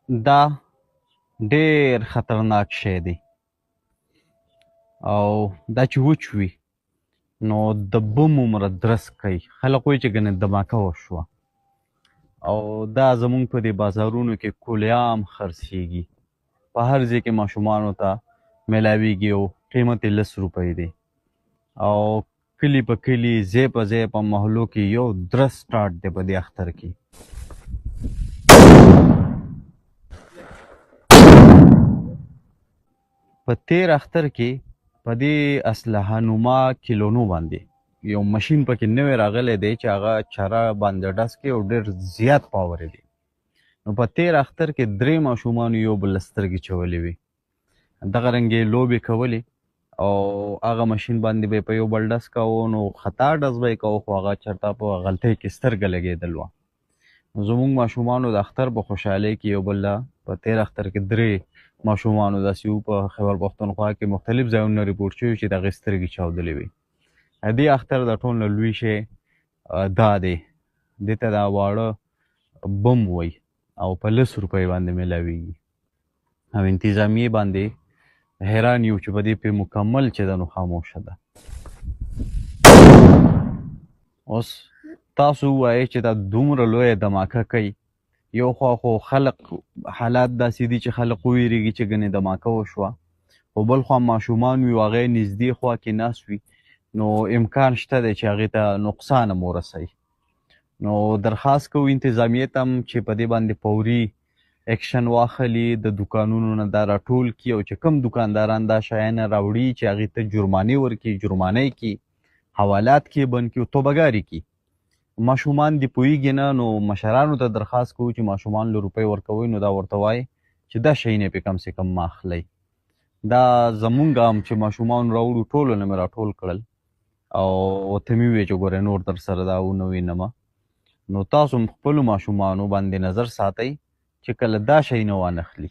دا ډېر خطرناک شی دی او دا چې وچ وي نو د بم عمره درس کوي. خلک وایي چې ګنې دماکه وشوه او دا زمونږ په دې بازارونو کې کلیعام خرڅېږي. په هر ځای کې ماشومانو ته میلاویږي او قیمت یې 10 روپۍ دی او کلي په کلي ځای په ځای په محلو کې یو درس سټارټ دی په دې اختر کې. په تیر اختر کې په دې اسلحه نما کیلونو باندې یو ماشین پکې نوی راغلی دی چې هغه چره باندې ډس کوي او ډېر زیات پاور دی. نو په تیر اختر کې 3 ماشومانو یو بل سترګې چولې وي، دغه رنګې لوبې کولې او هغه ماشین باندې به یې په یو بل ډس کوو نو خطا ډس به یې کوو خو هغه چېرته په غلطۍ کې سترګه لګېدل وه. نو زموږ ماشومانو د اختر په خوشحالۍ کې یو بل په تیر اختر کې 3 ماشومانو داسې وو په خیبر پښتونخوا کې مختلف ځایونو رپورټ شوي چې د هغې سترګې چاودلې وي. دې اختر د ټول نه لوی شی دا دی، دې ته دا واړه بم وایي او په 10 روپۍ باندې میلاویږي او انتظامیې باندې حیران یو چې په دې پې مکمل چې ده نو خاموشه ده. اوس تاسو ووایئ چې دا دومره لویه دماکه کوي، یو خوا خو خلق حالات داسې دي چې خلق وویرېږي چې ګنې دماکه وشوه، خو بل خوا ماشومان وي او هغه یې نږدې خوا کې ناست وي نو امکان شته دی چې هغې ته نقصان هم ورسوي. نو درخواست کوو انتظامیې ته هم چې په دې باندې فوري اکشن واخلي، د دوکانونو نه دا راټول کړي او چې کوم دوکانداران دا شیان راوړي چې هغې ته جرمانې ورکړي، جرمانه یې کړي، حوالات کې یې بند کړي او توبهګاري کړي. ماشومان دې پوهېږي نه نو مشرانو ته درخواست کوو چې ماشومان له روپۍ ورکوئ نو دا ورته وایي چې دا شیونه یې پې کم سے کم مه اخلئ. دا زمونږ هم چې ماشومان راوړو ټولو نه مې راټول کړل او ورته مې وویل چې ګورئ نور در سره دا ونه وینمه، نو تاسو هم خپلو ماشومانو باندې نظر ساتئ چې کله دا شی نه وانخلي.